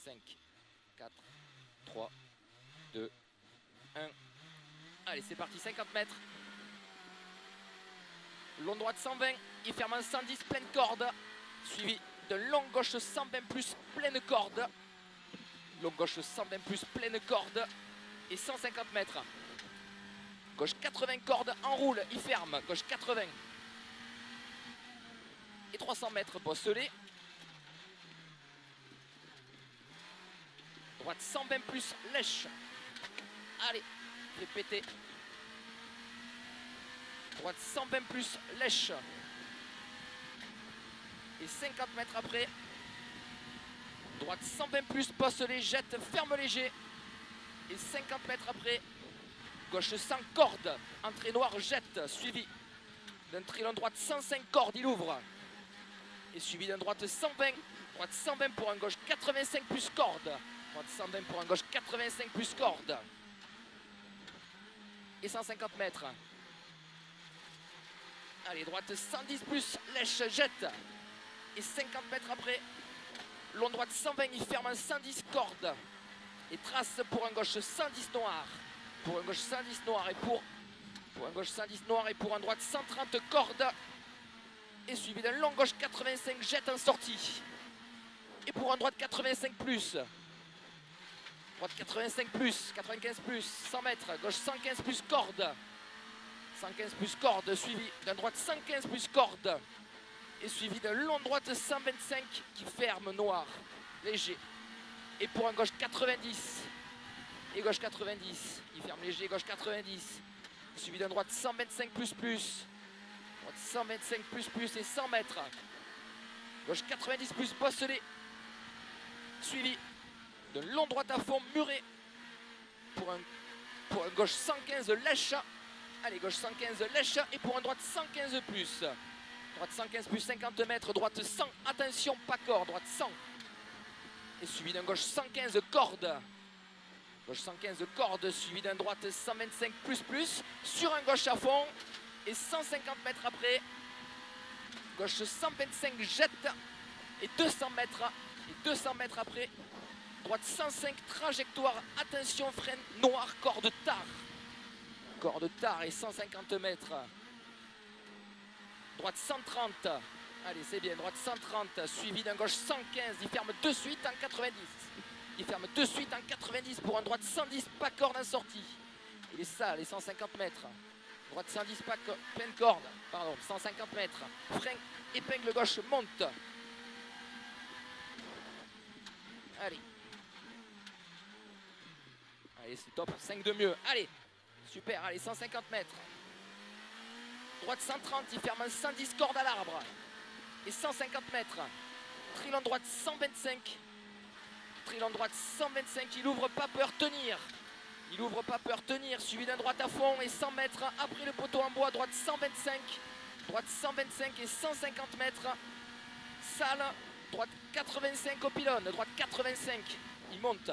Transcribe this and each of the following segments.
5, 4, 3, 2, 1. Allez, c'est parti, 50 mètres. Long droite 120, il ferme en 110, pleine corde. Suivi de long gauche 120 plus, pleine corde. Long gauche 120 plus, pleine corde. Et 150 mètres. Gauche 80 corde, enroule, il ferme. Gauche 80. Et 300 mètres, bosselet. Droite 120 plus, lèche. Allez, fais péter. Droite 120 plus, lèche. Et 50 mètres après. Droite 120 plus, bosselet, jette, ferme léger. Et 50 mètres après. Gauche 100 corde, entrée noire, jette, suivi d'un trilon droite 105 cordes, il ouvre. Et suivi d'un droite 120, droite 120 pour un gauche 85 plus corde. Droite 120 pour un gauche 85 plus corde. Et 150 mètres. Allez, droite 110 plus, lèche, jette. Et 50 mètres après, long droite 120, il ferme un 110 corde. Et trace pour un gauche 110 noir. Pour un gauche 110 noir et pour un gauche 110 noir et pour un droite 130 corde. Et suivi d'un long gauche 85, jette en sortie. Et pour un droite 85 plus. Droite 85 plus, 95 plus, 100 mètres, gauche 115 plus corde. 115 plus corde, suivi d'un droite 115 plus corde. Et suivi d'un long droite 125 qui ferme noir, léger. Et pour un gauche 90. Et gauche 90, il ferme léger, gauche 90. Suivi d'un droite 125 plus plus. Droite 125 plus plus et 100 mètres. Gauche 90 plus, bosselet. Suivi d'un long droite à fond, muré. Pour un gauche 115 lèche. Allez, gauche 115 lèche et pour un droite 115 plus. Droite 115 plus 50 mètres, droite 100, attention, pas corde, droite 100. Et suivi d'un gauche 115 corde. Gauche 115 corde, suivi d'un droite 125 plus plus, sur un gauche à fond. Et 150 mètres après, gauche 125 jette. Et 200 mètres après, droite 105 trajectoire, attention, freine noir, corde tard. Corde tard et 150 mètres. Droite 130. Allez, c'est bien. Droite 130. Suivi d'un gauche 115. Il ferme de suite en 90. Il ferme de suite en 90 pour un droite 110. Pas corde en sortie. Il est sale, les 150 mètres. Droite 110, pas pleine corde. Pardon, 150 mètres. Frein, épingle gauche, monte. Allez. Allez, c'est top. 5 de mieux. Allez. Super, allez, 150 mètres. Droite 130, il ferme un 110 cordes à l'arbre. Et 150 mètres. Trilon droite 125. Trilon droite 125, il ouvre pas peur, tenir. Il ouvre pas peur, tenir. Suivi d'un droite à fond et 100 mètres. Après le poteau en bois, droite 125. Droite 125 et 150 mètres. Salle, droite 85 au pylône. Droite 85, il monte.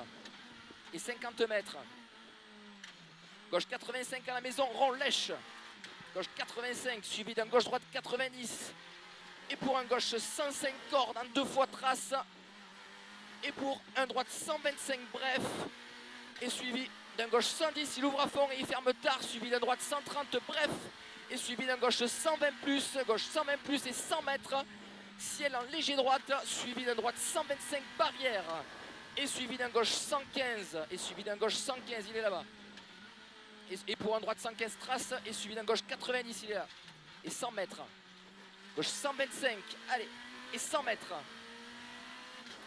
Et 50 mètres. Gauche 85 à la maison, rond lèche. Gauche 85, suivi d'un gauche-droite 90. Et pour un gauche 105 cordes en 2 fois trace. Et pour un droite 125 bref. Et suivi d'un gauche 110, il ouvre à fond et il ferme tard. Suivi d'un droite 130 bref. Et suivi d'un gauche 120 plus. Gauche 120 plus et 100 mètres. Ciel en léger droite. Suivi d'un droite 125 barrière. Et suivi d'un gauche 115. Et suivi d'un gauche 115, il est là-bas. Et pour un droite 115 trace, et suivi d'un gauche 90, il est là. Et 100 mètres. Gauche 125, allez, et 100 mètres.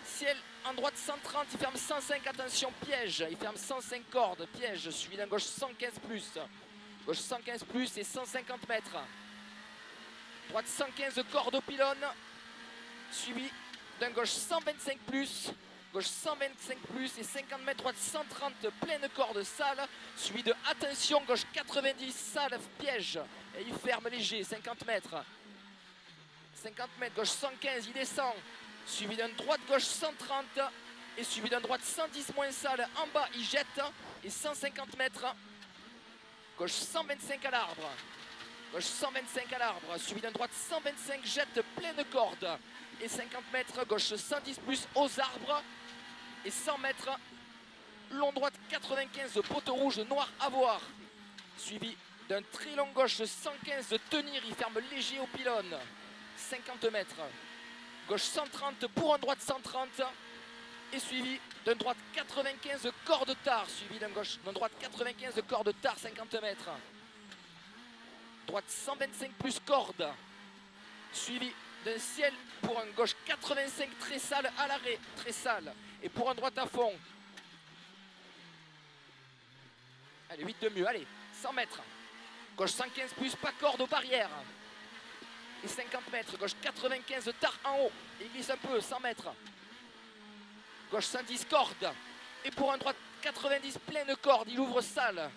Ciel en droite 130, il ferme 105, attention, piège. Il ferme 105 cordes, piège, suivi d'un gauche 115 plus. Gauche 115 plus et 150 mètres. Droite 115 cordes au pylône. Suivi d'un gauche 125 plus. Gauche 125 plus et 50 mètres, droite 130, pleine corde, salle. Suivi de attention, gauche 90, salle, piège. Et il ferme léger, 50 mètres. 50 mètres, gauche 115, il descend. Suivi d'un droite-gauche 130. Et suivi d'un droite 110 moins salle. En bas, il jette. Et 150 mètres. Gauche 125 à l'arbre. Gauche 125 à l'arbre. Suivi d'un droite 125, jette, pleine corde. Et 50 mètres, gauche 110 plus aux arbres. et 100 mètres. Long droite 95, poteau rouge noir à voir. Suivi d'un trilon gauche 115 de tenir, il ferme léger au pylône. 50 mètres. Gauche 130 pour un droite 130. Et suivi d'un droite 95 corde tard. Suivi d'un droite 95 corde tard 50 mètres. Droite 125 plus corde. Suivi d'un ciel pour un gauche 85 très sale à l'arrêt. Très sale. Et pour un droite à fond. Allez, 8 de mieux. Allez, 100 mètres. Gauche 115 plus, pas corde aux barrières. Et 50 mètres. Gauche 95 tard en haut. Il glisse un peu, 100 mètres. Gauche 110 corde. Et pour un droite 90 pleine corde, il ouvre sale.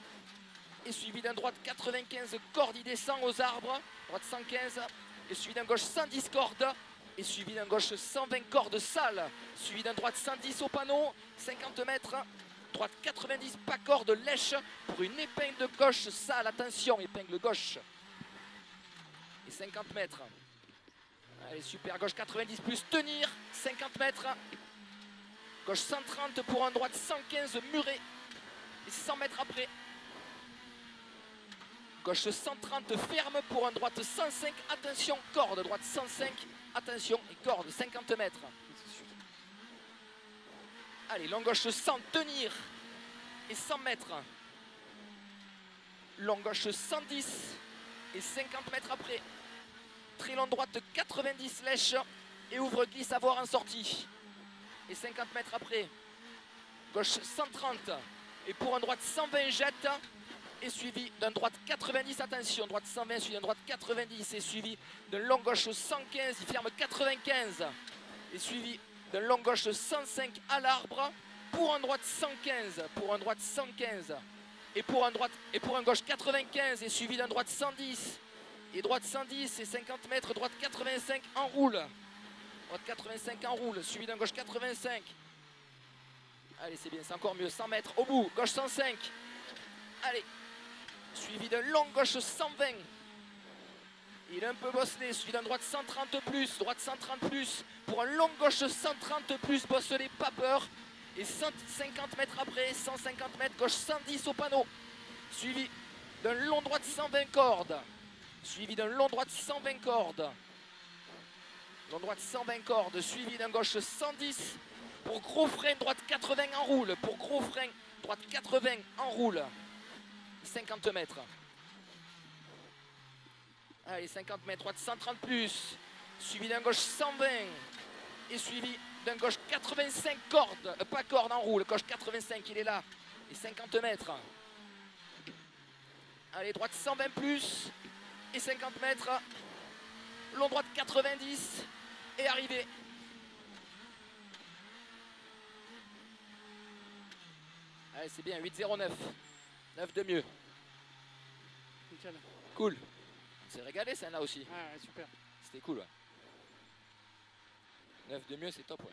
Et suivi d'un droite 95 corde, il descend aux arbres. Droite 115. Et suivi d'un gauche 110 corde. Et suivi d'un gauche 120 corde sale. Suivi d'un droite 110 au panneau. 50 mètres. Droite 90 pas corde lèche pour une épingle gauche sale. Attention, épingle gauche. Et 50 mètres. Allez, super. Gauche 90 plus tenir. 50 mètres. Gauche 130 pour un droite 115 muré. Et 100 mètres après. Gauche 130 ferme pour un droite 105. Attention, corde. Droite 105. Attention, et corde. 50 mètres. Allez, long gauche 100 tenir. Et 100 mètres. Long gauche 110. Et 50 mètres après. Très long droite 90 lèche. Et ouvre glisse à voir en sortie. Et 50 mètres après, gauche 130, et pour un droite 120 jette, et suivi d'un droite 90, attention, droite 120, suivi d'un droite 90, et suivi d'un long gauche 115, il ferme 95, et suivi d'un long gauche 105 à l'arbre, pour un droite 115, pour un droite 115, et pour un gauche 95, et suivi d'un droite 110, et droite 110, et 50 mètres, droite 85, en roule. Droite 85 en roule, suivi d'un gauche 85. Allez, c'est bien, c'est encore mieux. 100 mètres au bout, gauche 105. Allez, suivi d'un long gauche 120. Il est un peu bosselé, suivi d'un droite 130 plus, droite 130 plus. Pour un long gauche 130 plus, bosselé, pas peur. Et 150 mètres après, 150 mètres, gauche 110 au panneau. Suivi d'un long droite 120 cordes. Suivi d'un long droite 120 cordes. Long droite 120 cordes, suivi d'un gauche 110. Pour gros frein, droite 80 en roule. Pour gros frein, droite 80 en roule. 50 mètres. Allez, 50 mètres, droite 130 plus. Suivi d'un gauche 120. Et suivi d'un gauche 85 cordes. Pas corde en roule, gauche 85, il est là. Et 50 mètres. Allez, droite 120 plus. Et 50 mètres. Long droite 90. Et arrivé. Allez, c'est bien, 8,09. 9 de mieux. Nickel. Cool. On s'est régalé, celle-là aussi. Ouais, super. C'était cool, ouais. 9 de mieux, c'est top, ouais.